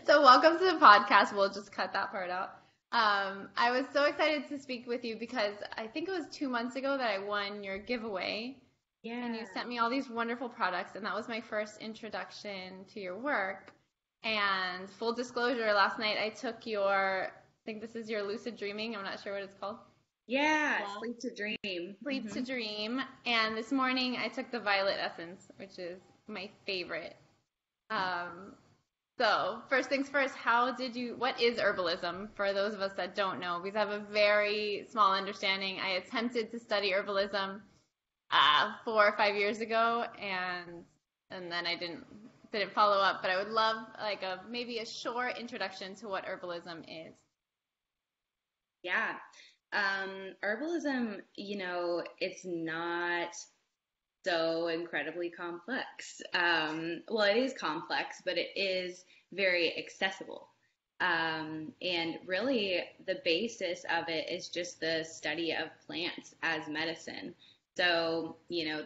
So welcome to the podcast. We'll just cut that part out. I was so excited to speak with you because I think it was 2 months ago that I won your giveaway, and you Yeah. sent me all these wonderful products, and that was my first introduction to your work. And full disclosure, last night I took I think this is your lucid dreaming. I'm not sure what it's called. Yeah, Yeah. sleep to dream. Sleep to Dream. And this morning I took the Violet Essence, which is my favorite. Um, So, first things first, what is herbalism for those of us that don't know? Because I have a very small understanding. I attempted to study herbalism 4 or 5 years ago, and then I didn't follow up. But I would love like maybe a short introduction to what herbalism is. Yeah. Herbalism, it's not so incredibly complex. Well, it is complex, but it is very accessible. And really, the basis of it is just the study of plants as medicine. So,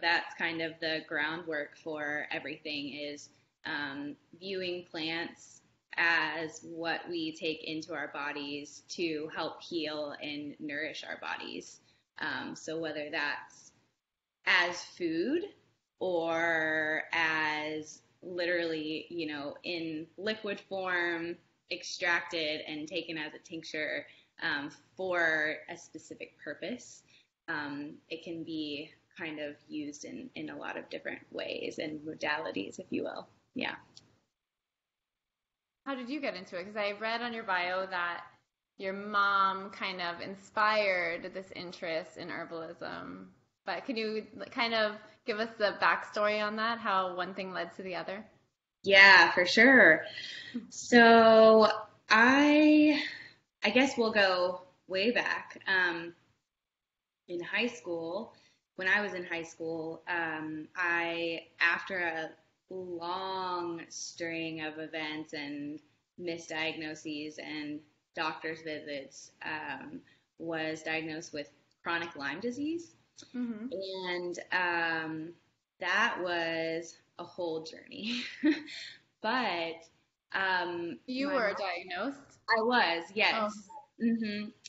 that's kind of the groundwork for everything is viewing plants as what we take into our bodies to help heal and nourish our bodies. So, whether that's as food or as literally, in liquid form, extracted and taken as a tincture for a specific purpose. It can be kind of used in a lot of different ways and modalities, if you will. Yeah. How did you get into it? Because I read on your bio that your mom kind of inspired this interest in herbalism. But can you kind of give us the backstory on that, how one thing led to the other? Yeah, for sure. So I I guess we'll go way back. In high school, when I was in high school, after a long string of events and misdiagnoses and doctor's visits, was diagnosed with chronic Lyme disease. Hmm. And that was a whole journey. But You my were mom, diagnosed. I was, Oh, yes.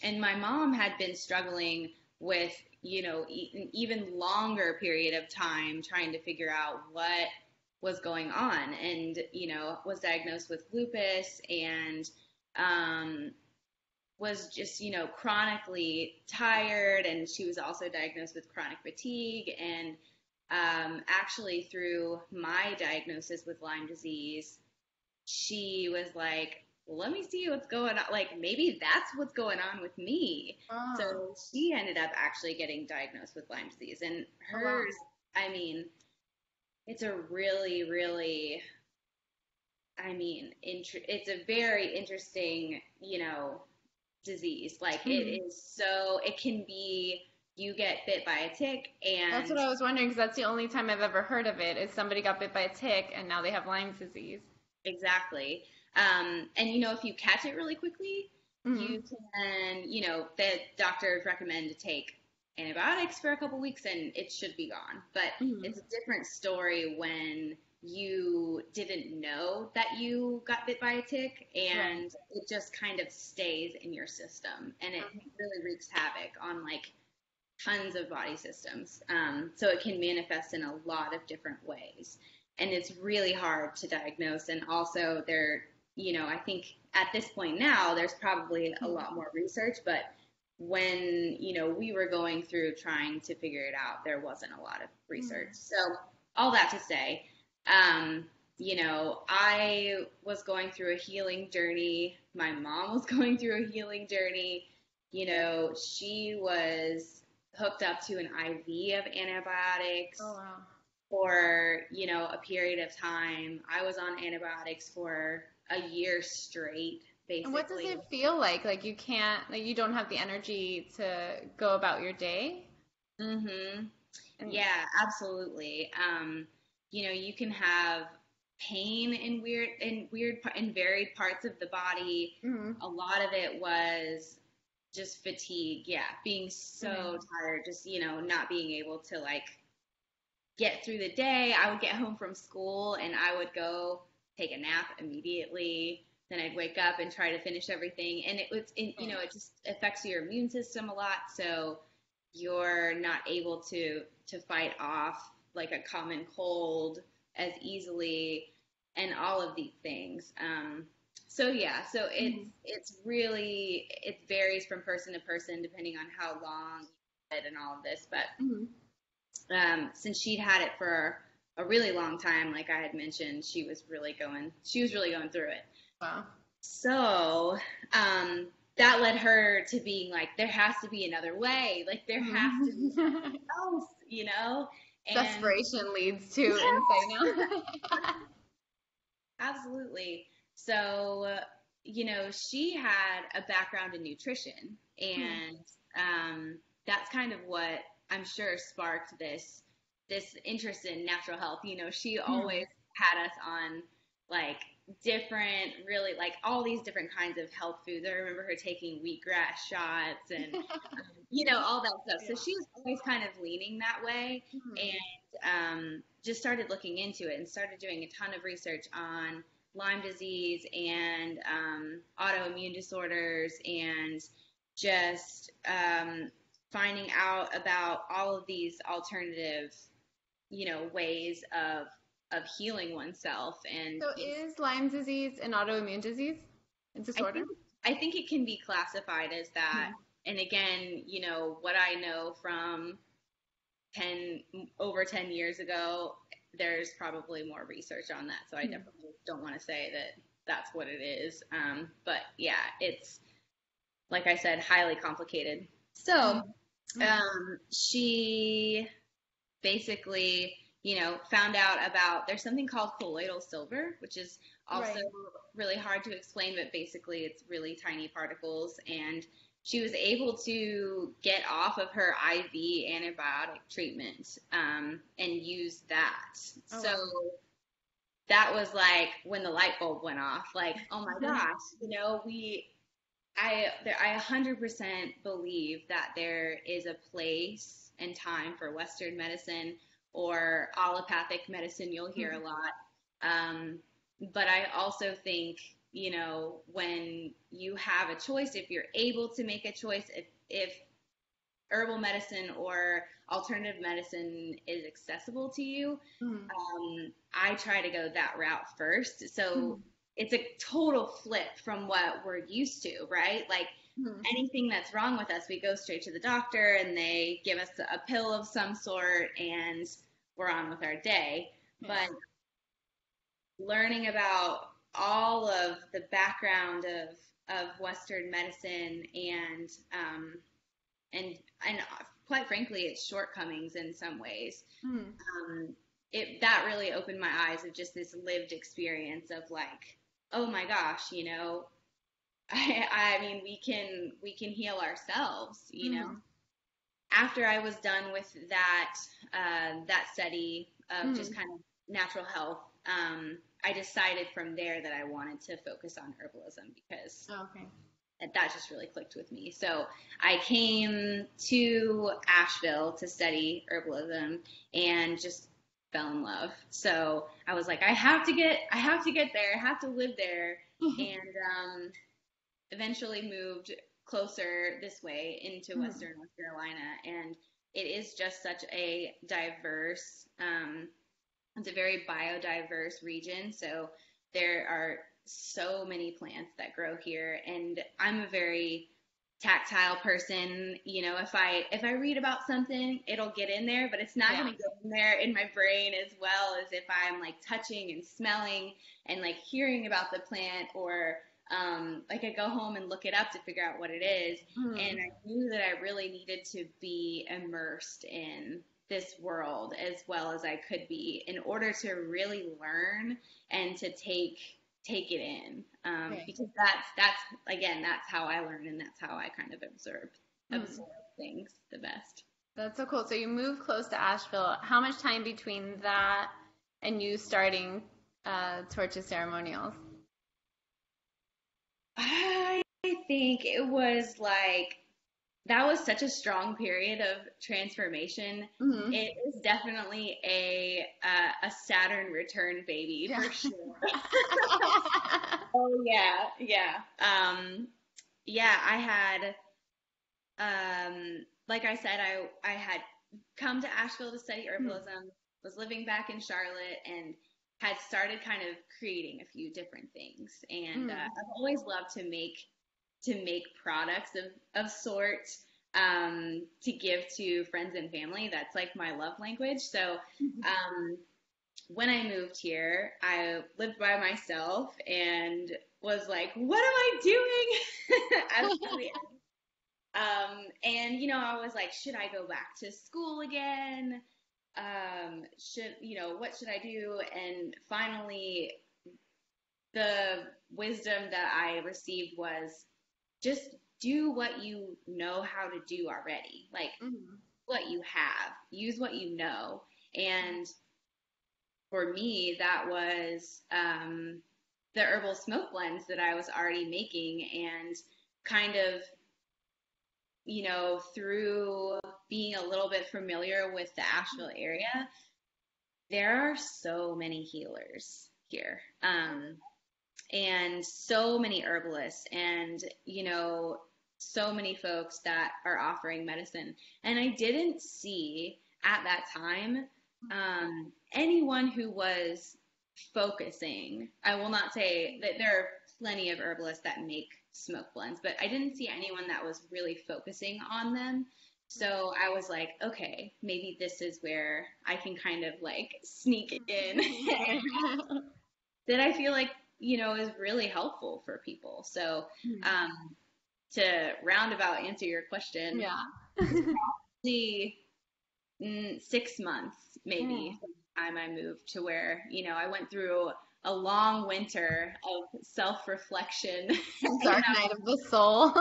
And my mom had been struggling with, an even longer period of time trying to figure out what was going on and, was diagnosed with lupus and was just, chronically tired. And she was also diagnosed with chronic fatigue. And actually, through my diagnosis with Lyme disease, she was like, let me see what's going on. Like, maybe that's what's going on with me. oh, So she ended up actually getting diagnosed with Lyme disease. And oh wow. hers, I mean, it's a really, really, it's a very interesting, disease. Like, it Hmm. is so, it can be, you get bit by a tick That's and what I was wondering, because that's the only time I've ever heard of it, is somebody got bit by a tick and now they have Lyme disease. exactly. And if you catch it really quickly, Hmm. you can, the doctors recommend to take antibiotics for a couple weeks and it should be gone. But Hmm. it's a different story when you didn't know that you got bit by a tick Right. and it just kind of stays in your system and it Okay. really wreaks havoc on like tons of body systems. So it can manifest in a lot of different ways. And it's really hard to diagnose. And also, I think at this point now, there's probably a Hmm. lot more research, but when, we were going through trying to figure it out, there wasn't a lot of research. Hmm. So, all that to say, um, I was going through a healing journey. My mom was going through a healing journey. She was hooked up to an IV of Oh antibiotics wow. for, a period of time. I was on antibiotics for a year straight, And what does basically. it feel like? Like you can't, like you don't have the energy to go about your day? Mm-hmm. And Yeah, absolutely. You can have pain in varied parts of the body. mhm. A lot of it was just fatigue. Yeah, being Okay. so tired, just, not being able to like get through the day. I would get home from school and I would go take a nap immediately. then I'd wake up and try to finish everything. And it just affects your immune system a lot. So you're not able to fight off like a common cold as easily and all of these things. So it's really, it varies from person to person depending on how long you had it and all of this. But since she'd had it for a really long time, like I had mentioned, she was really going through it. Wow. So that led her to being like, there has to be another way. Like there has to be something else, you know? And desperation leads to insight. Absolutely. So, she had a background in nutrition, and that's kind of what I'm sure sparked this interest in natural health. She always had us on like different, really like all these different kinds of health foods. I remember her taking wheatgrass shots and, all that stuff. So she was always kind of leaning that way, and just started looking into it and started doing a ton of research on Lyme disease and autoimmune disorders, and just finding out about all of these alternative, ways of healing oneself. And so is Lyme disease an autoimmune disease? A disorder? I think it can be classified as that. And again, what I know from over 10 years ago, there's probably more research on that. So I definitely don't want to say that that's what it is. But yeah, it's, like I said, highly complicated. So she basically, found out about, there's something called colloidal silver, which is also really hard to explain, but basically it's really tiny particles. And she was able to get off of her IV antibiotic treatment and use that. That was like when the light bulb went off, like, oh my gosh, I 100% believe that there is a place and time for Western medicine or allopathic medicine. You'll hear a lot. But I also think, when you have a choice, if you're able to make a choice, if herbal medicine or alternative medicine is accessible to you, I try to go that route first. So it's a total flip from what we're used to, right? Like anything that's wrong with us, we go straight to the doctor and they give us a pill of some sort and we're on with our day. But learning about all of the background of Western medicine and quite frankly, its shortcomings in some ways, that really opened my eyes of just this lived experience of like, oh my gosh, I mean, we can heal ourselves, After I was done with that study of just kind of natural health, I decided from there that I wanted to focus on herbalism because that just really clicked with me. So I came to Asheville to study herbalism and just fell in love. So I was like, I have to get there. I have to live there. And eventually moved closer this way into Western North Carolina. And it is just such a diverse, it's a very biodiverse region. So there are so many plants that grow here. And I'm a very tactile person. If I read about something, it'll get in there, but it's not going to go in there in my brain as well as if I'm like touching and smelling and like hearing about the plant, or like I go home and look it up to figure out what it is. And I knew that I really needed to be immersed in this world as well as I could be in order to really learn and to take it in, because that's how I learn, and that's how I kind of absorb things the best. That's so cool. So you moved close to Asheville. How much time between that and you starting Torches Ceremonials? I think it was like, that was such a strong period of transformation. It is definitely a Saturn return baby for sure. Oh yeah. Yeah, I had like I said, I had come to Asheville to study Hmm. herbalism, was living back in Charlotte, and had started kind of creating a few different things. And Mm. I've always loved to make products of sorts to give to friends and family. That's like my love language. So when I moved here, I lived by myself and was like, what am I doing? I was really and I was like, should I go back to school again? What should I do? And finally, the wisdom that I received was just do what you know how to do already. Like Mhm. what you have, use what you know. And for me, that was the herbal smoke blends that I was already making and kind of through being a little bit familiar with the Asheville area, there are so many healers here. And so many herbalists and, so many folks that are offering medicine. And I didn't see at that time anyone who was focusing. I will not say that there are plenty of herbalists that make smoke blends, but I didn't see anyone that was really focusing on them. So I was like, okay, maybe this is where I can kind of like sneak in that I feel like, is really helpful for people. So to roundabout answer your question, Yeah. the 6 months maybe Mm. from the time I moved to where, I went through a long winter of self-reflection. And Dark night of the soul.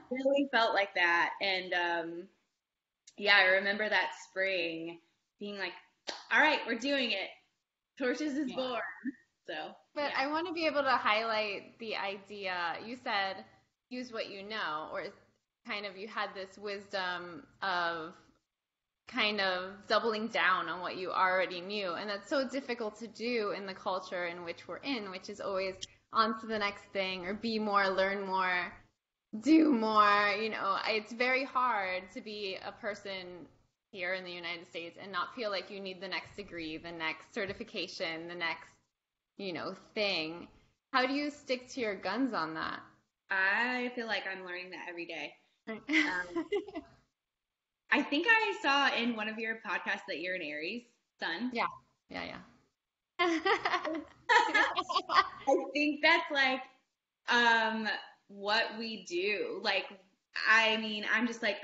really felt like that. And yeah, I remember that spring being like, all right, we're doing it. Torches is Yeah. born. So, But yeah. I want to be able to highlight the idea. You said use what you know, or kind of you had this wisdom of kind of doubling down on what you already knew. And that's so difficult to do in the culture in which we're in, which is always on to the next thing or be more, learn more, do more. It's very hard to be a person here in the United States and not feel like you need the next degree, the next certification, the next, thing. How do you stick to your guns on that? I feel like I'm learning that every day. Right. Um, I think I saw in one of your podcasts that you're an Aries sun. Yeah, yeah, yeah. I think that's like what we do. Like, I mean, I'm just like,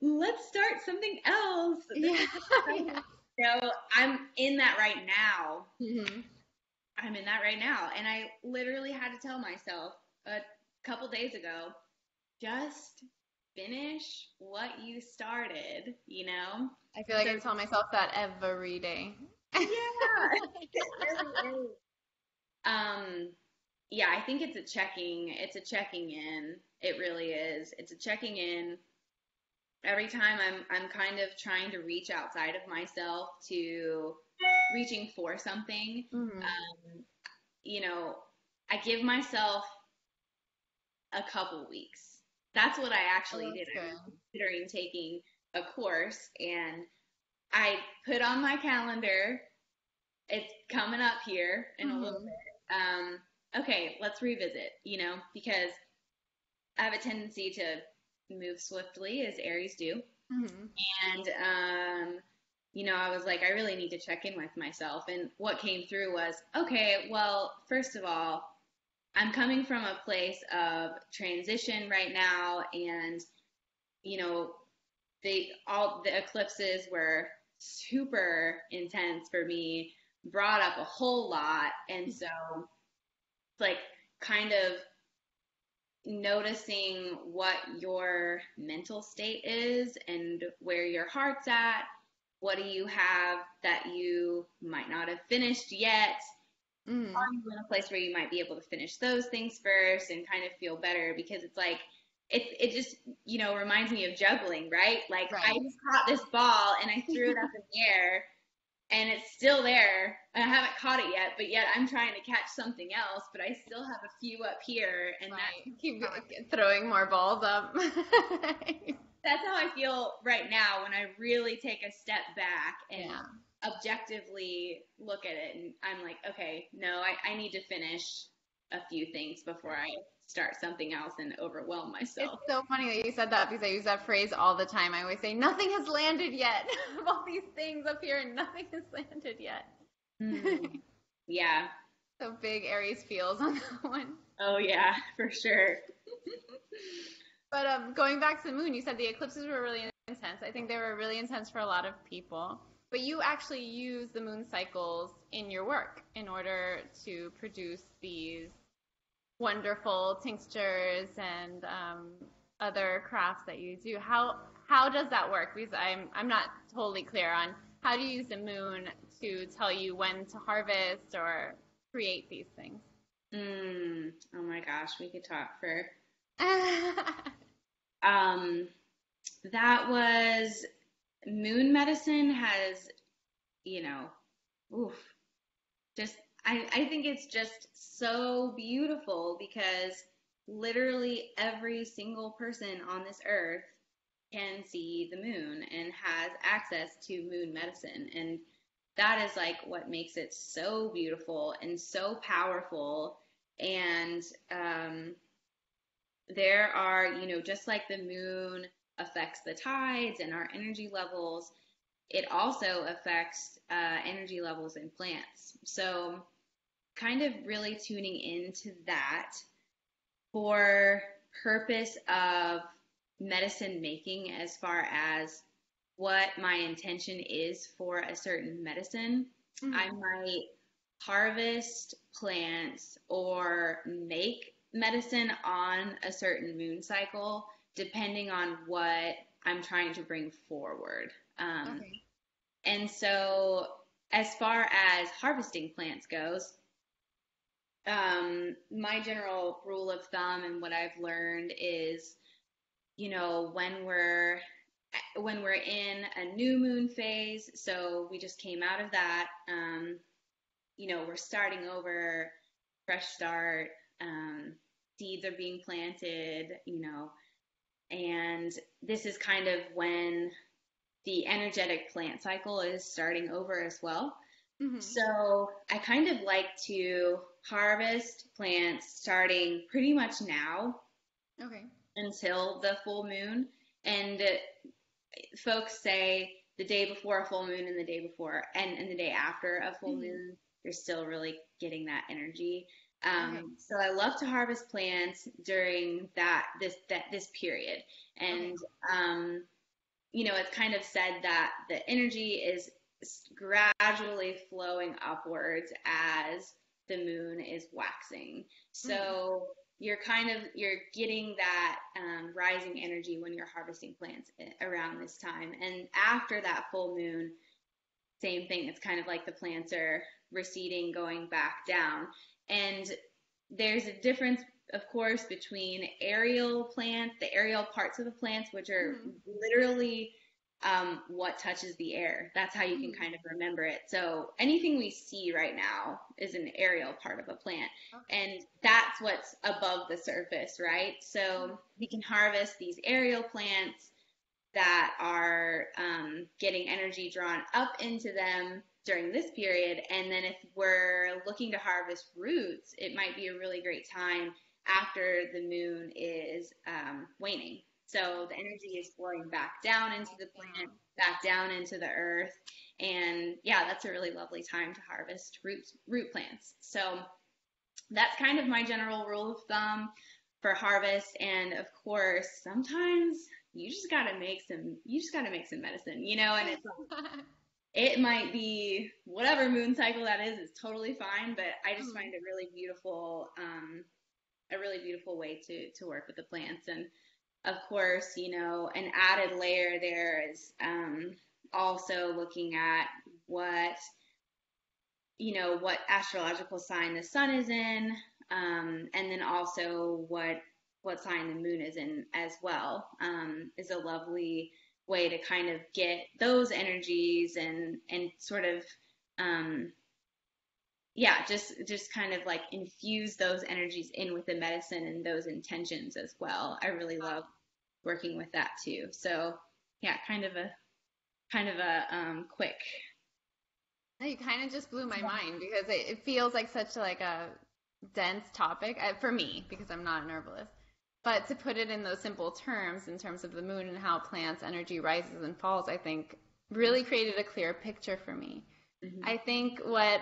let's start something else. This Yeah. is exciting. I'm in that right now. Hmm. I'm in that right now. And I literally had to tell myself a couple days ago, just finish what you started, you know? I feel like So, I tell myself that every day. yeah, it really is. Um, yeah, I think it's a checking in. It really is. It's a checking in. Every time I'm kind of trying to reach outside of myself to reaching for something. Hmm. You know, I give myself a couple weeks. That's what I actually Oh, did. that's I was good. considering taking a course and I put on my calendar, it's coming up here in a little Hmm. bit. Okay, let's revisit, because I have a tendency to move swiftly as Aries do. Hmm. And, I was like, I really need to check in with myself. And what came through was, okay, well, first of all, I'm coming from a place of transition right now, and you know, all the eclipses were super intense for me, brought up a whole lot, and so it's like kind of noticing what your mental state is and where your heart's at. What do you have that you might not have finished yet? Hmm. Are you in a place where you might be able to finish those things first and kind of feel better? Because it's like it just reminds me of juggling, right? Like I Right. just caught this ball and I threw it up in the air and it's still there. I haven't caught it yet, but yet I'm trying to catch something else, but I still have a few up here, and right. Keep throwing more balls up. That's how I feel right now when I really take a step back and objectively look at it, and I'm like, okay, no, I need to finish a few things before I start something else and overwhelm myself. It's so funny that you said that because I use that phrase all the time. I always say, nothing has landed yet. All these things up here and nothing has landed yet. Yeah. So big Aries feels on that one. Oh, yeah, for sure. But going back to the moon, you said the eclipses were really intense. I think they were really intense for a lot of people. But you actually use the moon cycles in your work in order to produce these wonderful tinctures and other crafts that you do. How does that work? Because I'm not totally clear on how do you use the moon to tell you when to harvest or create these things. Oh my gosh, we could talk for. That was moon medicine has, just I think it's just so beautiful because literally every single person on this earth can see the moon and has access to moon medicine. And that is like what makes it so beautiful and so powerful. And there are, just like the moon affects the tides and our energy levels, it also affects energy levels in plants. So kind of really tuning into that for purpose of medicine making, as far as what my intention is for a certain medicine. I might harvest plants or make medicine on a certain moon cycle, depending on what I'm trying to bring forward. And so as far as harvesting plants goes, my general rule of thumb and what I've learned is, when we're in a new moon phase, so we just came out of that, we're starting over, fresh start, seeds are being planted, and this is kind of when the energetic plant cycle is starting over as well. So I kind of like to harvest plants starting pretty much now until the full moon. And folks say the day before a full moon and the day before and the day after a full moon, you're still really getting that energy. So I love to harvest plants during this period. And it's kind of said that the energy is gradually flowing upwards as the moon is waxing. So you're getting that rising energy when you're harvesting plants around this time. And after that full moon, same thing. It's kind of like the plants are receding, going back down. And there's a difference, of course, between aerial plants, the aerial parts of the plants, which are literally what touches the air. That's how you can kind of remember it. So anything we see right now is an aerial part of a plant. And that's what's above the surface, right? So we can harvest these aerial plants that are getting energy drawn up into them during this period. And then if we're looking to harvest roots, it might be a really great time after the moon is waning. So the energy is flowing back down into the plant, back down into the earth. And yeah, that's a really lovely time to harvest root plants. So that's kind of my general rule of thumb for harvest. And of course, sometimes you just gotta make some medicine, and it's it might be whatever moon cycle that is totally fine, but I just find a really beautiful way to work with the plants. And of course, an added layer there is also looking at what astrological sign the sun is in, and then also what sign the moon is in as well, is a lovely way to kind of get those energies and sort of yeah, just kind of like infuse those energies in with the medicine and those intentions as well. I really love working with that too. So yeah, kind of a quick. You kind of just blew my mind because it feels like such like a dense topic for me because I'm not an herbalist. But to put it in those simple terms, in terms of the moon and how plants' energy rises and falls, I think really created a clear picture for me. Mm-hmm. I think what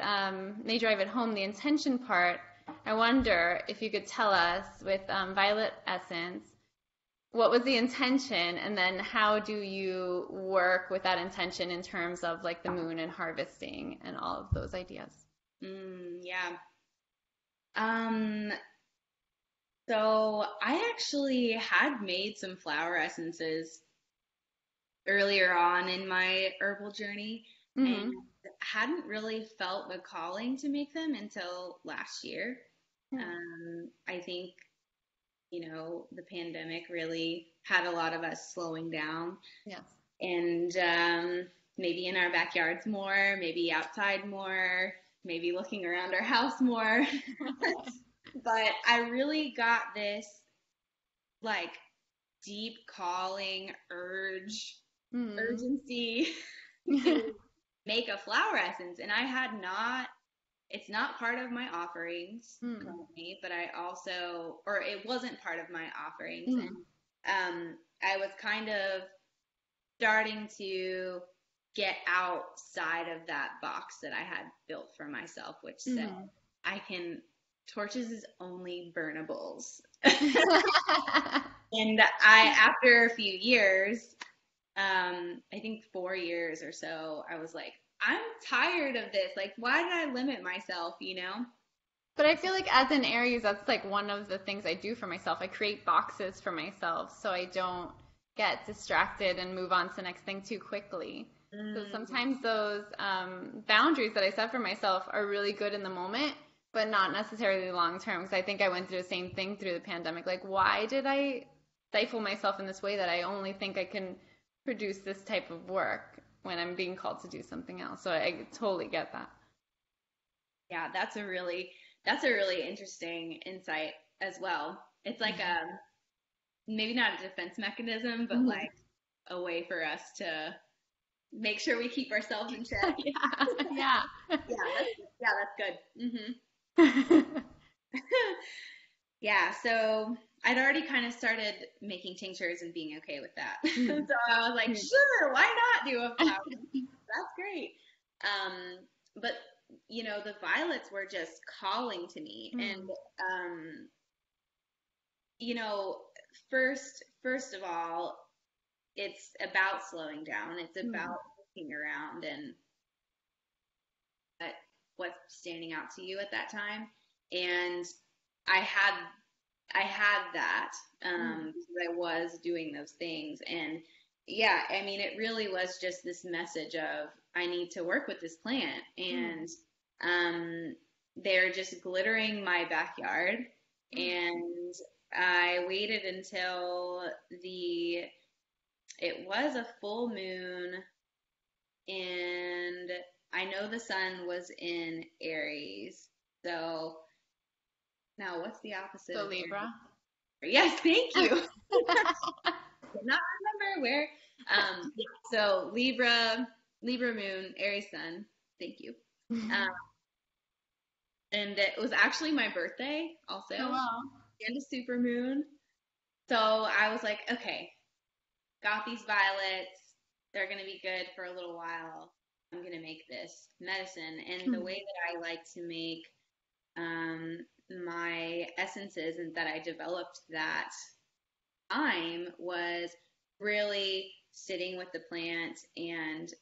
may drive it home, the intention part, I wonder if you could tell us with Violet Essence, what was the intention, and then how do you work with that intention in terms of like the moon and harvesting and all of those ideas? Yeah. Um, so I actually had made some flower essences earlier on in my herbal journey and Mm-hmm. hadn't really felt the calling to make them until last year. I think, the pandemic really had a lot of us slowing down Yes. and maybe in our backyards more, maybe outside more, maybe looking around our house more. But I really got this like deep calling urgency to make a flower essence. And it's not part of my offerings currently, but it wasn't part of my offerings. And I was kind of starting to get outside of that box that I had built for myself, which said torches is only burnables. And after a few years, I think 4 years or so, I was like, I'm tired of this. Like, why did I limit myself, But I feel like as an Aries, that's like one of the things I do for myself. I create boxes for myself so I don't get distracted and move on to the next thing too quickly. So sometimes those boundaries that I set for myself are really good in the moment, but not necessarily long term. Because I think I went through the same thing through the pandemic. Like, why did I stifle myself in this way that I only think I can produce this type of work when I'm being called to do something else? So I totally get that. Yeah, that's a really interesting insight as well. It's like maybe not a defense mechanism, but like a way for us to make sure we keep ourselves in check. Yeah. That's good. Yeah, so I'd already kind of started making tinctures and being okay with that. So I was like, sure, why not do a flower? That's great. But the violets were just calling to me. And first of all, it's about slowing down. It's about looking around and what's standing out to you at that time. And I had that because I was doing those things. And yeah, I mean, it really was just this message of I need to work with this plant. And they're just glittering my backyard. And I waited until it was a full moon, and I know the sun was in Aries. So now what's the opposite So of Libra? Aries? Yes, thank you. Did not remember where. So Libra moon, Aries sun. Thank you. And it was actually my birthday also. Oh, wow. And a super moon. So I was like, okay, got these violets. They're going to be good for a little while. I'm going to make this medicine. And the way that I like to make my essences and that I developed that time was really sitting with the plant and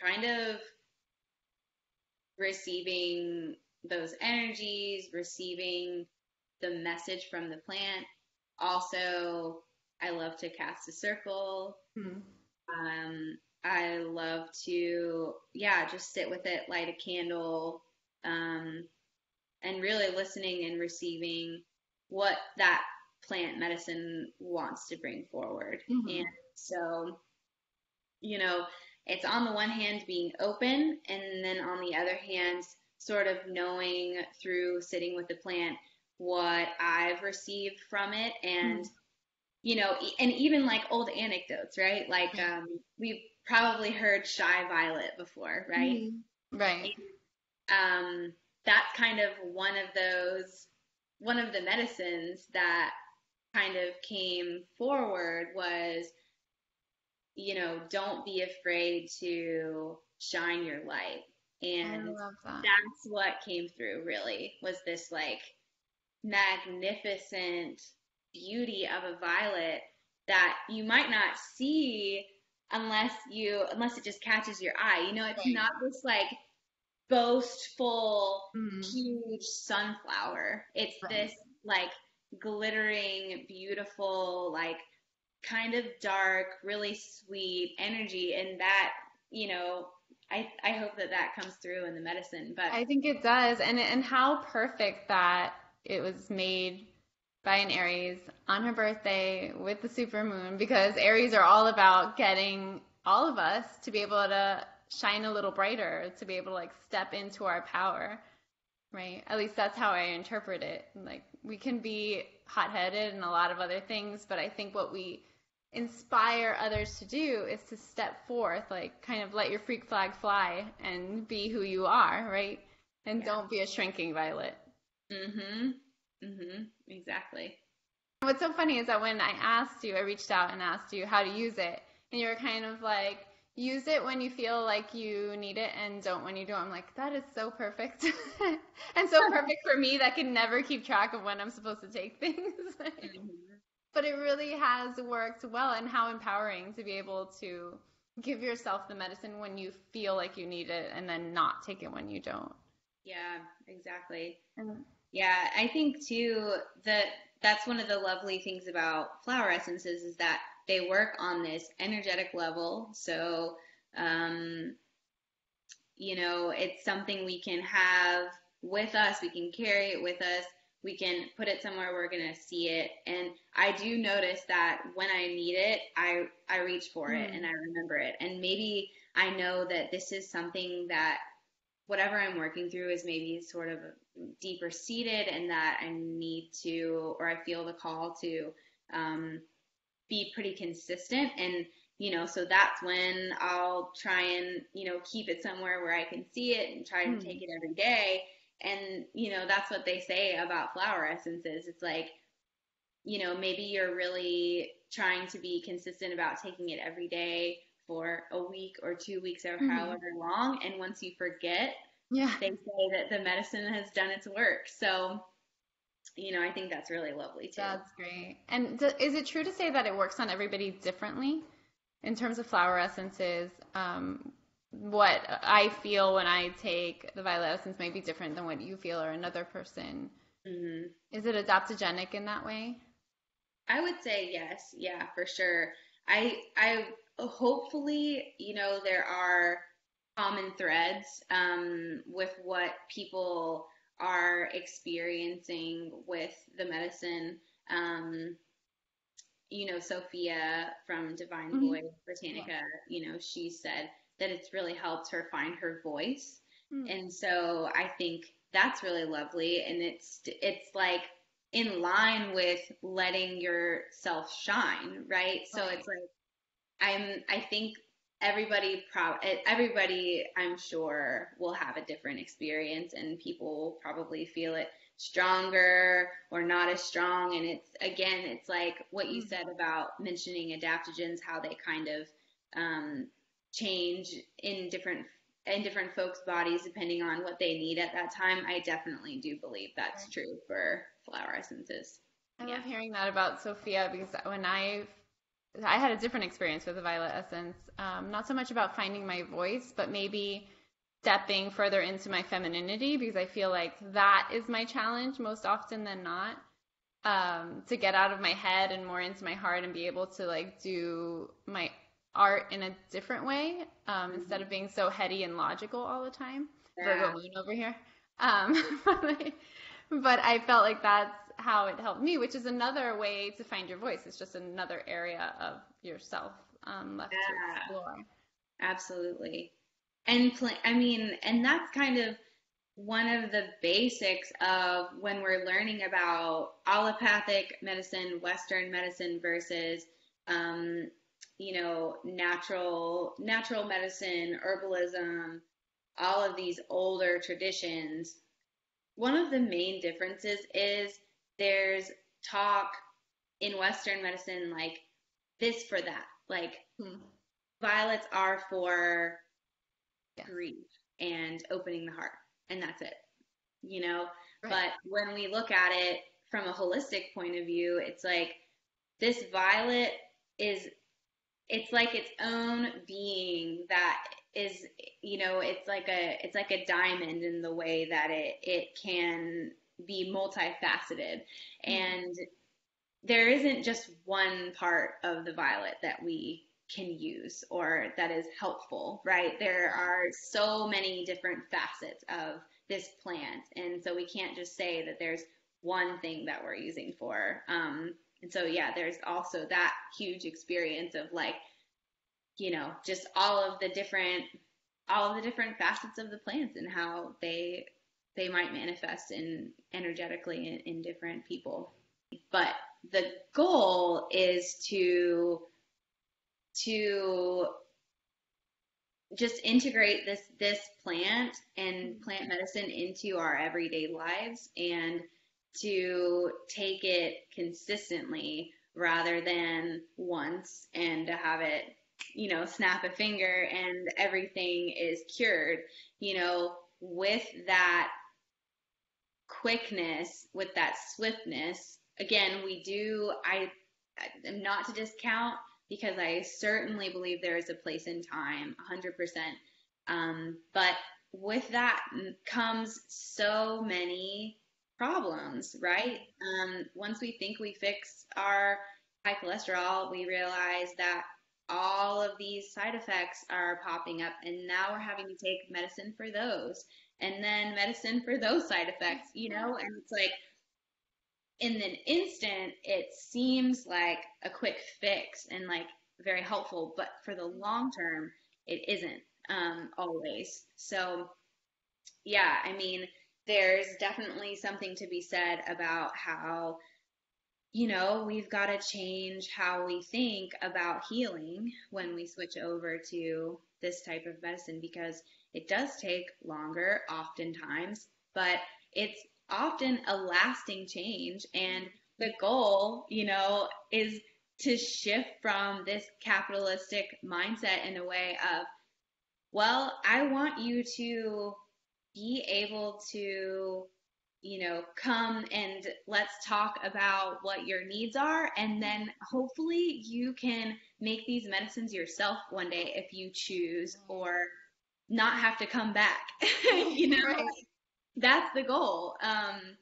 kind of receiving those energies, receiving the message from the plant. Also, I love to cast a circle. I love to, just sit with it, light a candle, and really listening and receiving what that plant medicine wants to bring forward. And so, it's on the one hand being open, and then on the other hand, sort of knowing through sitting with the plant what I've received from it. And, and even like old anecdotes, right? Like, we've probably heard shy violet before, right? Right. That's kind of one of the medicines that kind of came forward was, don't be afraid to shine your light. And I love that. that's what came through, really, was this like magnificent beauty of a violet that you might not see unless it just catches your eye. It's not this like boastful, huge sunflower. It's this like glittering, beautiful, like kind of dark, really sweet energy. And that, I hope that comes through in the medicine. But I think it does. And how perfect that it was made by an Aries on her birthday with the supermoon, because Aries are all about getting all of us to be able to shine a little brighter, to be able to like step into our power, right? At least that's how I interpret it. Like, we can be hot-headed and a lot of other things, but I think what we inspire others to do is to step forth, like kind of let your freak flag fly and be who you are, right? And don't be a shrinking violet. Exactly. What's so funny is that when I reached out and asked you how to use it, and you were kind of like, use it when you feel like you need it and don't when you don't. I'm like, that is so perfect. And so perfect for me that can never keep track of when I'm supposed to take things. But it really has worked well, and how empowering to be able to give yourself the medicine when you feel like you need it and then not take it when you don't. Yeah, exactly. Yeah, I think too that that's one of the lovely things about flower essences is that they work on this energetic level. So, it's something we can have with us. We can carry it with us. We can put it somewhere we're going to see it. And I do notice that when I need it, I reach for it and I remember it. And maybe I know that this is something that whatever I'm working through is maybe sort of deeper seated, and that I need to, or I feel the call to be pretty consistent. And, so that's when I'll try and, keep it somewhere where I can see it and try to take it every day. And, that's what they say about flower essences. It's like, maybe you're really trying to be consistent about taking it every day for a week or 2 weeks or however long. And once you forget, they say that the medicine has done its work. So, I think that's really lovely too. That's great. And is it true to say that it works on everybody differently in terms of flower essences? What I feel when I take the violet essence may be different than what you feel or another person. Is it adaptogenic in that way? I would say yes. Yeah, for sure. I hopefully, there are common threads with what people are experiencing with the medicine. Sophia from Divine Voice Britannica, she said that it's really helped her find her voice. And so I think that's really lovely. And it's like in line with letting yourself shine, right? So it's like, I think everybody I'm sure will have a different experience, and people will probably feel it stronger or not as strong. And it's like what you said about mentioning adaptogens, how they kind of change in different folks' bodies depending on what they need at that time. I definitely do believe that's true for flower essences. I love hearing that about Sophia, because when I had a different experience with the violet essence, not so much about finding my voice, but maybe stepping further into my femininity, because I feel like that is my challenge most often than not, to get out of my head and more into my heart and be able to like do my art in a different way, instead of being so heady and logical all the time. Virgo moon over here. But I felt like that's how it helped me, which is another way to find your voice. It's just another area of yourself left to explore. Absolutely. And I mean, and that's kind of one of the basics of when we're learning about allopathic medicine, Western medicine versus, um, natural medicine, herbalism, all of these older traditions. One of the main differences is there's talk in Western medicine like this for that. Like Hmm. violets are for Yes. grief and opening the heart, and that's it, you know? Right. But when we look at it from a holistic point of view, it's like this violet is, it's like its own being that is, it's like a diamond in the way that it can be multifaceted. And there isn't just one part of the violet that we can use or that is helpful, right? There are so many different facets of this plant. And so we can't just say that there's one thing that we're using for. And so, yeah, there's also that huge experience of like, just all of the different facets of the plants and how they might manifest in energetically in different people. But the goal is to just integrate this plant and plant medicine into our everyday lives and to take it consistently rather than once and to have it, snap a finger and everything is cured, with that quickness, with that swiftness. Again, I am not to discount because I certainly believe there is a place in time, 100%. But with that comes so many problems, right? Once we think we fix our high cholesterol, we realize that all of these side effects are popping up, and now we're having to take medicine for those, and then medicine for those side effects, and it's like, in an instant, it seems like a quick fix and like very helpful, but for the long term, it isn't always. So, yeah, I mean, there's definitely something to be said about how, we've got to change how we think about healing when we switch over to this type of medicine because it does take longer oftentimes, but it's often a lasting change. And the goal, is to shift from this capitalistic mindset in a way of, well, I want you to be able to, come and let's talk about what your needs are. And then hopefully you can make these medicines yourself one day if you choose, or not have to come back, Right. That's the goal. And,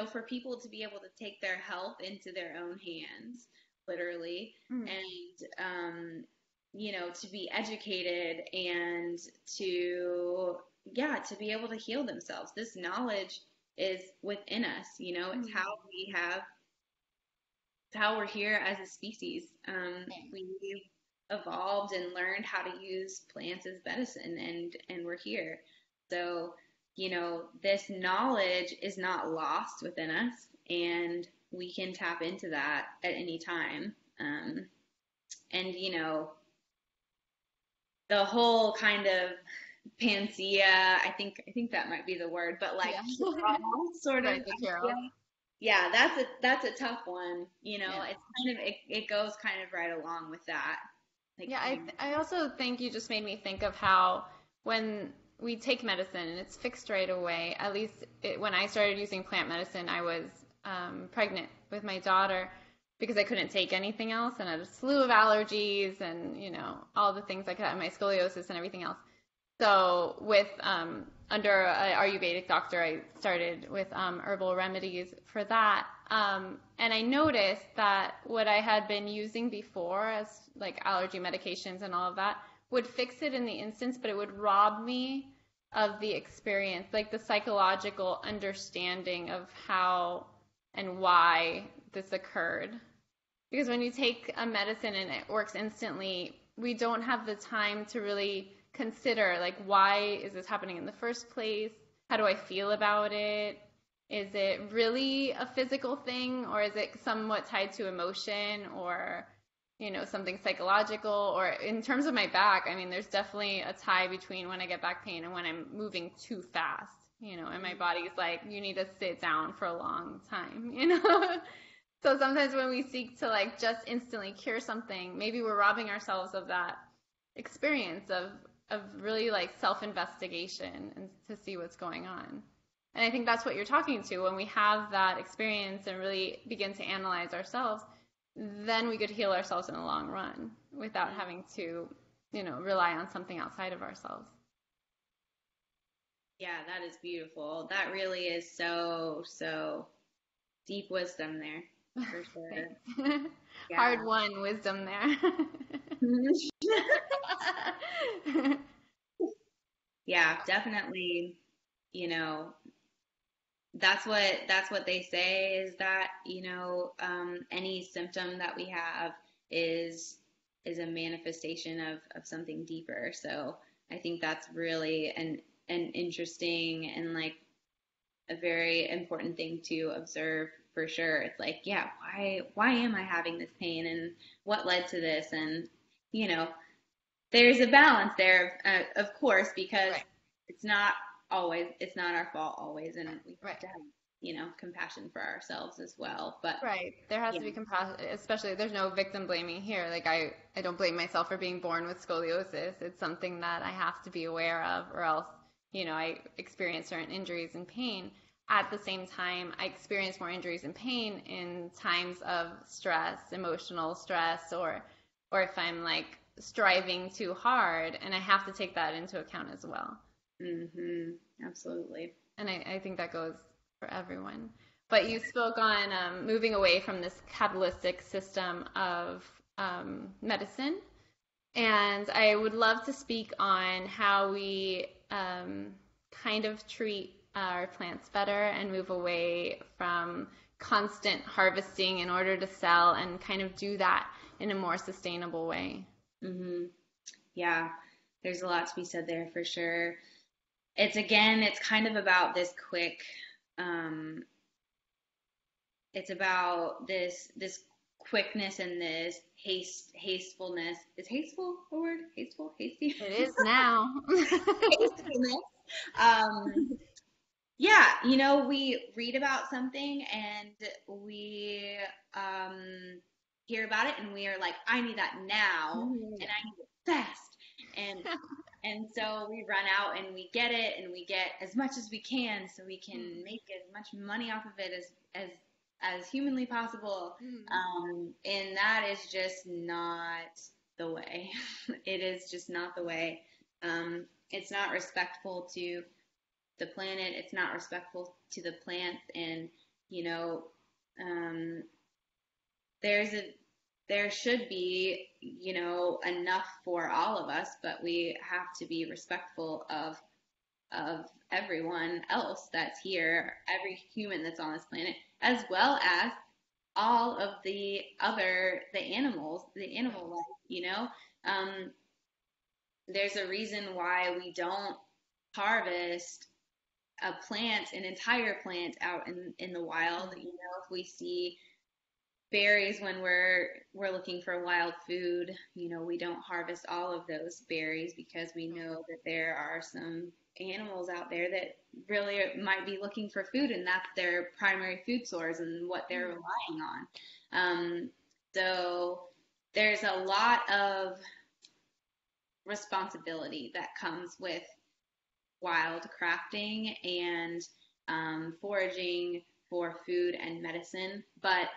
for people to be able to take their health into their own hands, literally, and, to be educated and to be able to heal themselves. This knowledge is within us, it's how we're here as a species. We've evolved and learned how to use plants as medicine, and we're here. So, this knowledge is not lost within us, and we can tap into that at any time. And, the whole kind of panacea, I think that might be the word, but like sort of Right, the Carol. Yeah, that's a tough one. It's kind of it goes kind of right along with that. Like, Yeah, I also think you just made me think of how when we take medicine and it's fixed right away, at least when I started using plant medicine, I was pregnant with my daughter because I couldn't take anything else and I had a slew of allergies and, all the things I could have, my scoliosis and everything else. So with under an Ayurvedic doctor, I started with herbal remedies for that. And I noticed that what I had been using before as like allergy medications and all of that would fix it in the instance, but it would rob me of the experience, like the psychological understanding of how and why this occurred. Because when you take a medicine and it works instantly, we don't have the time to really consider, like, why is this happening in the first place? How do I feel about it? Is it really a physical thing, or is it somewhat tied to emotion, or, something psychological? Or in terms of my back, I mean, there's definitely a tie between when I get back pain and when I'm moving too fast, and my body's like, you need to sit down for a long time. So sometimes when we seek to like just instantly cure something, maybe we're robbing ourselves of that experience of really like self-investigation and to see what's going on. And I think that's what you're talking to. When we have that experience and really begin to analyze ourselves, then we could heal ourselves in the long run without having to, rely on something outside of ourselves. Yeah, that is beautiful. That really is so, so deep wisdom there, for sure. Yeah. Hard-won wisdom there. Yeah, definitely, that's what they say is that, any symptom that we have is a manifestation of something deeper. So I think that's really an interesting and like a very important thing to observe for sure. It's like, yeah, why am I having this pain, and what led to this? And there's a balance there, of course, because Right. it's not our fault always, and we have to have compassion for ourselves as well. But Right. There has to be compassion, especially there's no victim blaming here. Like I don't blame myself for being born with scoliosis. It's something that I have to be aware of, or else, I experience certain injuries and pain. At the same time, I experience more injuries and pain in times of stress, emotional stress, or if I'm like striving too hard, and I have to take that into account as well. Absolutely. And I think that goes for everyone. But you spoke on moving away from this capitalistic system of medicine. And I would love to speak on how we kind of treat our plants better and move away from constant harvesting in order to sell, and kind of do that in a more sustainable way. Yeah, there's a lot to be said there for sure. It's kind of about this quick, it's about this quickness and this hastefulness. Is hasteful a word? Hasteful? Hasty? It is now. Hastefulness. Yeah, we read about something and we hear about it and we are like, I need that now, and I need it fast. And so we run out and we get it, and we get as much as we can so we can make as much money off of it as humanly possible. And that is just not the way. It is just not the way. It's not respectful to the planet. It's not respectful to the plants. And, there should be, enough for all of us, but we have to be respectful of everyone else that's here, every human that's on this planet, as well as all of the animals, the animal life, there's a reason why we don't harvest an entire plant out in the wild. If we see berries when we're looking for wild food, we don't harvest all of those berries because we know that there are some animals out there that really might be looking for food, and that's their primary food source and what they're relying on. So there's a lot of responsibility that comes with wild crafting and foraging for food and medicine. But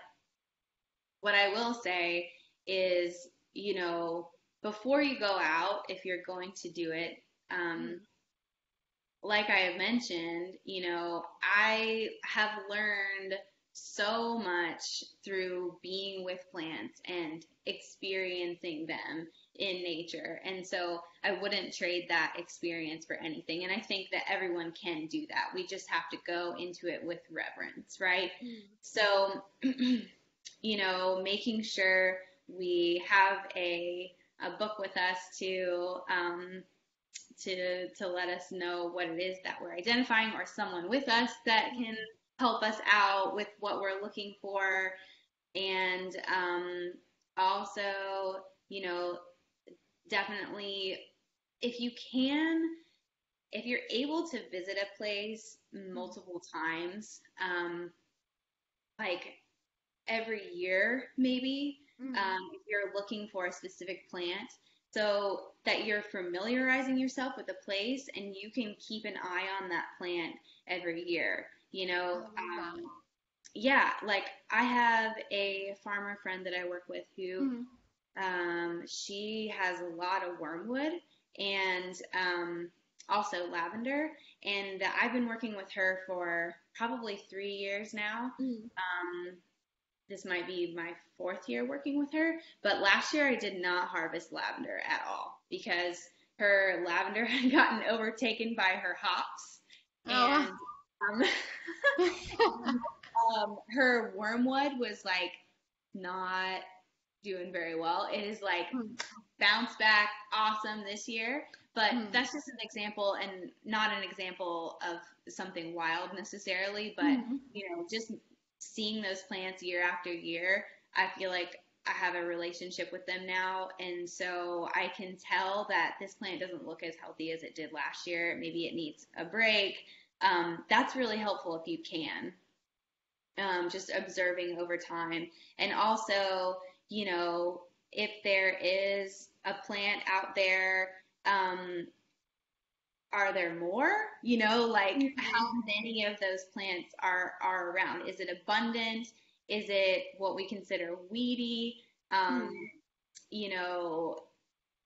what I will say is, before you go out, if you're going to do it, like I have mentioned, I have learned so much through being with plants and experiencing them in nature. And so I wouldn't trade that experience for anything. And I think that everyone can do that. We just have to go into it with reverence, right? So, making sure we have a a book with us to let us know what it is that we're identifying, or someone with us that can help us out with what we're looking for. And also, you know, definitely, if you can, if you're able to visit a place multiple times, like every year, maybe, if you're looking for a specific plant, so that you're familiarizing yourself with the place and you can keep an eye on that plant every year, you know. Yeah, like I have a farmer friend that I work with who she has a lot of wormwood and also lavender, and I've been working with her for probably 3 years now. This might be my 4th year working with her, but last year I did not harvest lavender at all because her lavender had gotten overtaken by her hops, and her wormwood was like not doing very well. It is like bounced back awesome this year, but that's just an example, and not an example of something wild necessarily, but you know, just seeing those plants year after year, I feel like I have a relationship with them now, and so I can tell that this plant doesn't look as healthy as it did last year. Maybe it needs a break. That's really helpful if you can. Just observing over time. And also, you know, if there is a plant out there, are there more? You know, like how many of those plants are around? Is it abundant? Is it what we consider weedy? You know,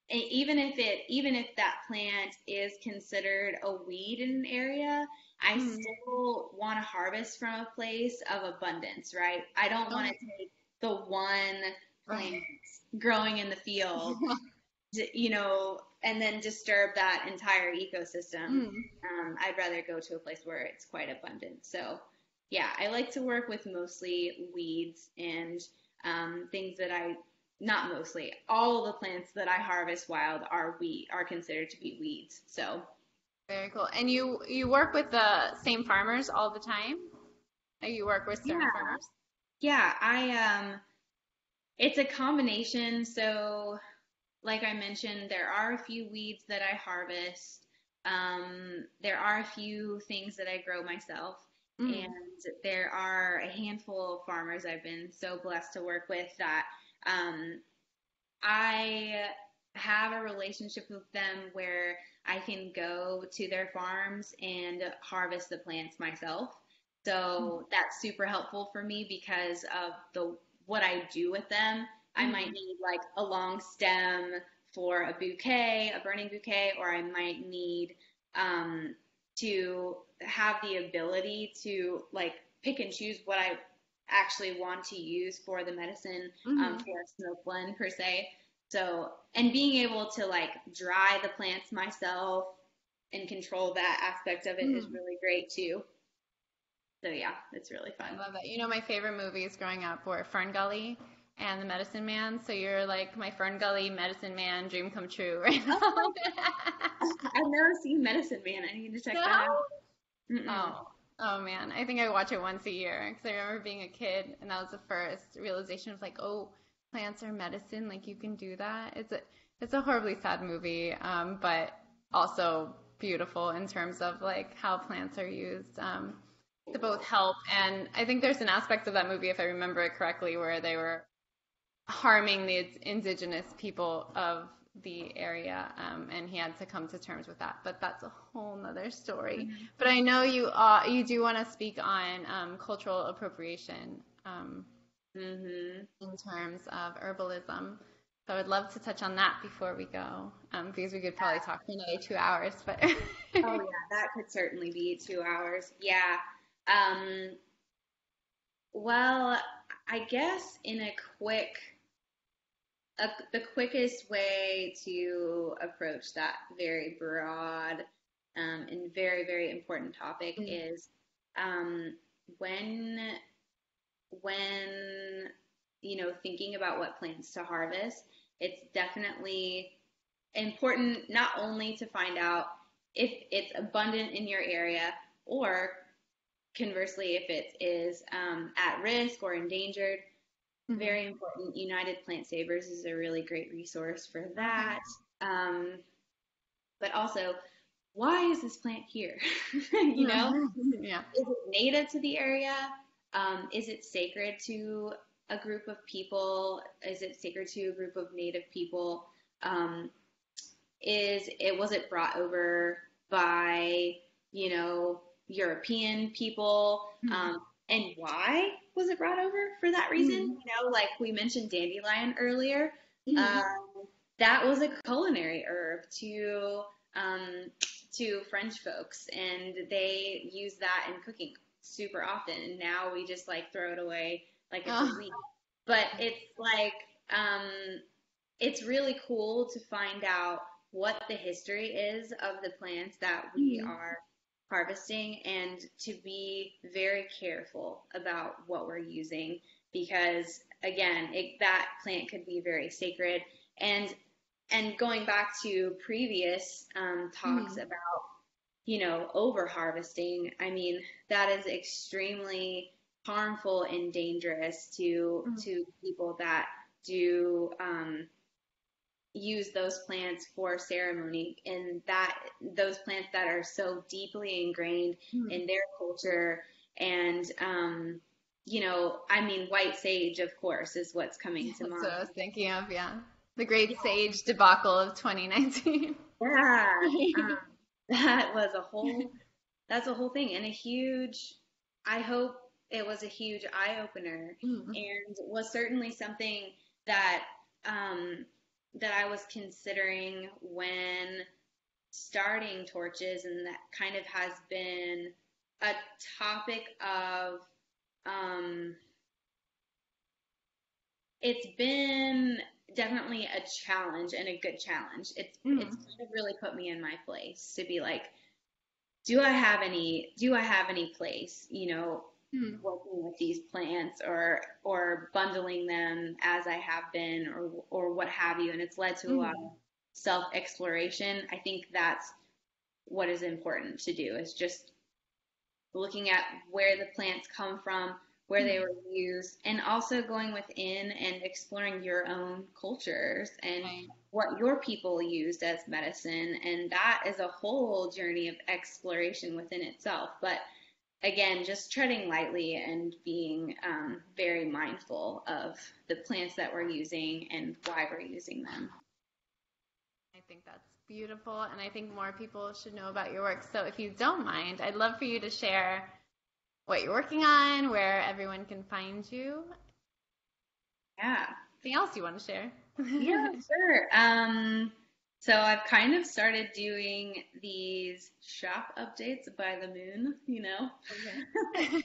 even if that plant is considered a weed in an area, I still want to harvest from a place of abundance, right? I don't want to take the one plant growing in the field, you know, and then disturb that entire ecosystem. I'd rather go to a place where it's quite abundant. So yeah, I like to work with mostly weeds and things that not mostly, all the plants that I harvest wild are considered to be weeds. So very cool. And you work with the same farmers all the time? Or you work with certain farmers? Yeah, it's a combination. So like I mentioned, there are a few weeds that I harvest. There are a few things that I grow myself. And there are a handful of farmers I've been so blessed to work with that I have a relationship with them where I can go to their farms and harvest the plants myself. So that's super helpful for me because of what I do with them. I might need like a long stem for a bouquet, a burning bouquet, or I might need to have the ability to like pick and choose what I actually want to use for the medicine, for a smoke blend per se. So, and being able to like dry the plants myself and control that aspect of it is really great too. So yeah, it's really fun. I love that. You know, my favorite movies growing up were Fern Gully and The Medicine Man. So you're like my Fern Gully Medicine Man dream come true right now. I've never seen Medicine Man. I need to check that out. Oh man, I think I watch it once a year because I remember being a kid and that was the first realization of like, oh, plants are medicine. Like you can do that. It's a horribly sad movie, but also beautiful in terms of like how plants are used to both help. And I think there's an aspect of that movie, if I remember it correctly, where they were harming the indigenous people of the area, and he had to come to terms with that. But that's a whole nother story. But I know you do want to speak on cultural appropriation in terms of herbalism. So I would love to touch on that before we go, because we could probably talk for another 2 hours. But oh yeah, that could certainly be 2 hours. Yeah. Well, I guess in the quickest way to approach that very broad and very, very important topic is when you know, thinking about what plants to harvest, it's definitely important not only to find out if it's abundant in your area, or conversely, if it is at risk or endangered. Mm-hmm. Very important. United Plant Savers is a really great resource for that. But also, why is this plant here? You know, Yeah. is it native to the area? Is it sacred to a group of people? Is it sacred to a group of native people? Was it brought over by, European people? And why was it brought over for that reason? Like we mentioned dandelion earlier. That was a culinary herb to French folks, and they use that in cooking super often. And now we just like throw it away like it's a weed. But it's like it's really cool to find out what the history is of the plants that we are harvesting, and to be very careful about what we're using, because again, that plant could be very sacred. And going back to previous talks about over harvesting, I mean, that is extremely harmful and dangerous to people that do use those plants for ceremony, and that those plants that are so deeply ingrained in their culture. And I mean, white sage, of course, is what's coming to mind. That's what I was thinking of. Yeah, the great sage debacle of 2019. Yeah, that's a whole thing, and I hope it was a huge eye opener, and was certainly something that I was considering when starting Torches, and that kind of has been a topic of it's been definitely a challenge, and a good challenge. It's kind of really put me in my place to be like, do I have any place, working with these plants, or bundling them as I have been, or what have you. And it's led to a lot of self-exploration. I think that's what is important to do, is just looking at where the plants come from, where they were used, and also going within and exploring your own cultures and what your people used as medicine. And that is a whole journey of exploration within itself. But again, just treading lightly and being very mindful of the plants that we're using and why we're using them. I think that's beautiful, and I think more people should know about your work. So if you don't mind, I'd love for you to share what you're working on, where everyone can find you. Yeah. Anything else you want to share? Yeah, sure. So I've kind of started doing these shop updates by the moon, Okay.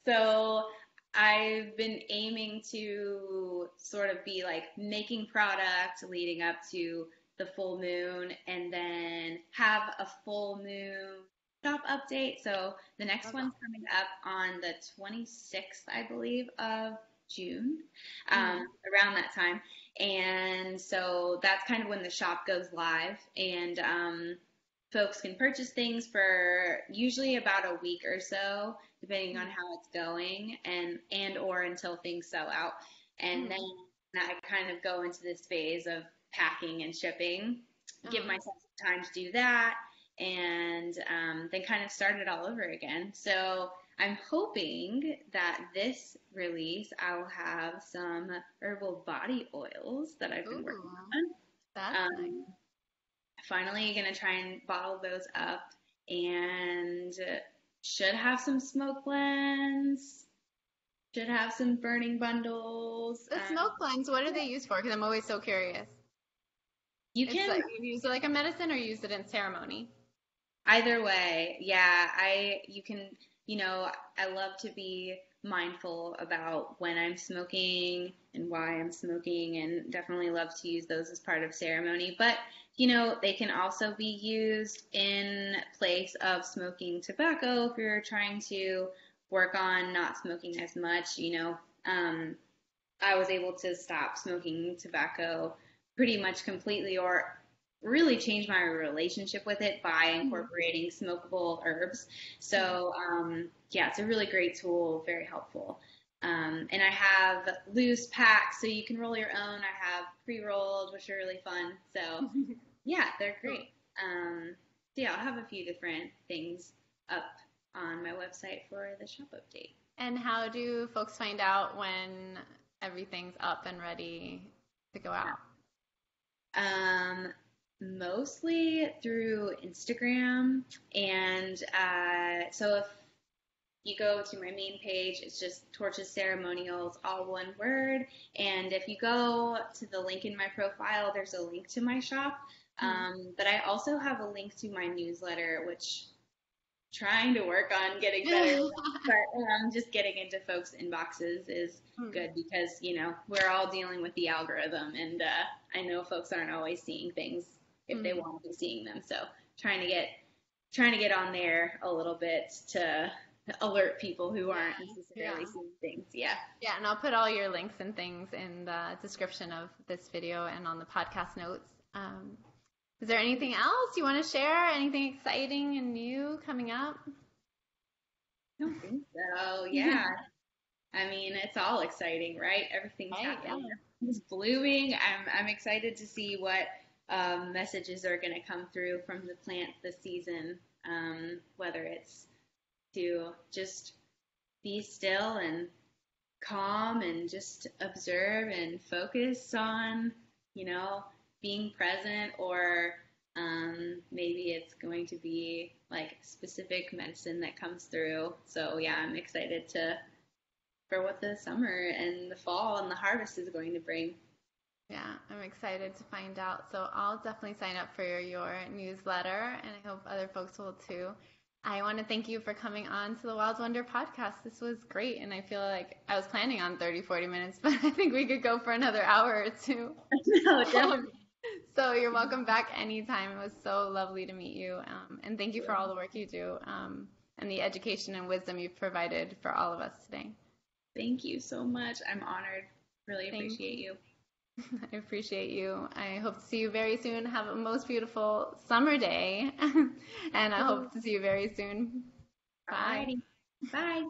So I've been aiming to sort of be like making product leading up to the full moon, and then have a full moon shop update. So the next one's coming up on the 26th, I believe, of June, around that time. And so that's kind of when the shop goes live, and folks can purchase things for usually about a week or so, depending on how it's going, and or until things sell out. And then I kind of go into this phase of packing and shipping, give myself some time to do that, and then kind of start it all over again. So I'm hoping that this release, I'll have some herbal body oils that I've been working on. That's nice. Finally going to try and bottle those up, and should have some smoke blends, should have some burning bundles. The smoke blends, what are they used for? Because I'm always so curious. You use it like a medicine, or use it in ceremony? Either way, yeah. You can, I love to be mindful about when I'm smoking and why I'm smoking, and definitely love to use those as part of ceremony. But, they can also be used in place of smoking tobacco if you're trying to work on not smoking as much, I was able to stop smoking tobacco pretty much completely, or really change my relationship with it by incorporating smokable herbs. So, yeah, it's a really great tool, very helpful. And I have loose packs, so you can roll your own. I have pre-rolled, which are really fun. So, yeah, they're great. So yeah, I'll have a few different things up on my website for the shop update. And how do folks find out when everything's up and ready to go out? Mostly through Instagram. And so if you go to my main page, it's just Torches Ceremonials, all one word. And if you go to the link in my profile, there's a link to my shop. But I also have a link to my newsletter, which trying to work on getting better, but just getting into folks' inboxes is good because, we're all dealing with the algorithm, and I know folks aren't always seeing things if they want to be seeing them. So trying to get on there a little bit to alert people who aren't necessarily seeing things. Yeah. Yeah, and I'll put all your links and things in the description of this video and on the podcast notes. Is there anything else you want to share? Anything exciting and new coming up? I don't think so. Yeah. I mean, it's all exciting, right? Everything's happening. Yeah. It's blooming. I'm excited to see what messages are going to come through from the plant this season, whether it's to just be still and calm and just observe and focus on, being present, or maybe it's going to be like specific medicine that comes through. So yeah, I'm excited for what the summer and the fall and the harvest is going to bring. Yeah, I'm excited to find out. So I'll definitely sign up for your newsletter, and I hope other folks will too. I want to thank you for coming on to the Wild Wonder podcast. This was great, and I feel like I was planning on 30, 40 minutes, but I think we could go for another hour or two. No, definitely. So you're welcome back anytime. It was so lovely to meet you, and thank you for all the work you do and the education and wisdom you've provided for all of us today. Thank you so much. I'm honored. Really appreciate you. I appreciate you. I hope to see you very soon. Have a most beautiful summer day. And I hope to see you very soon. Bye. Alrighty. Bye.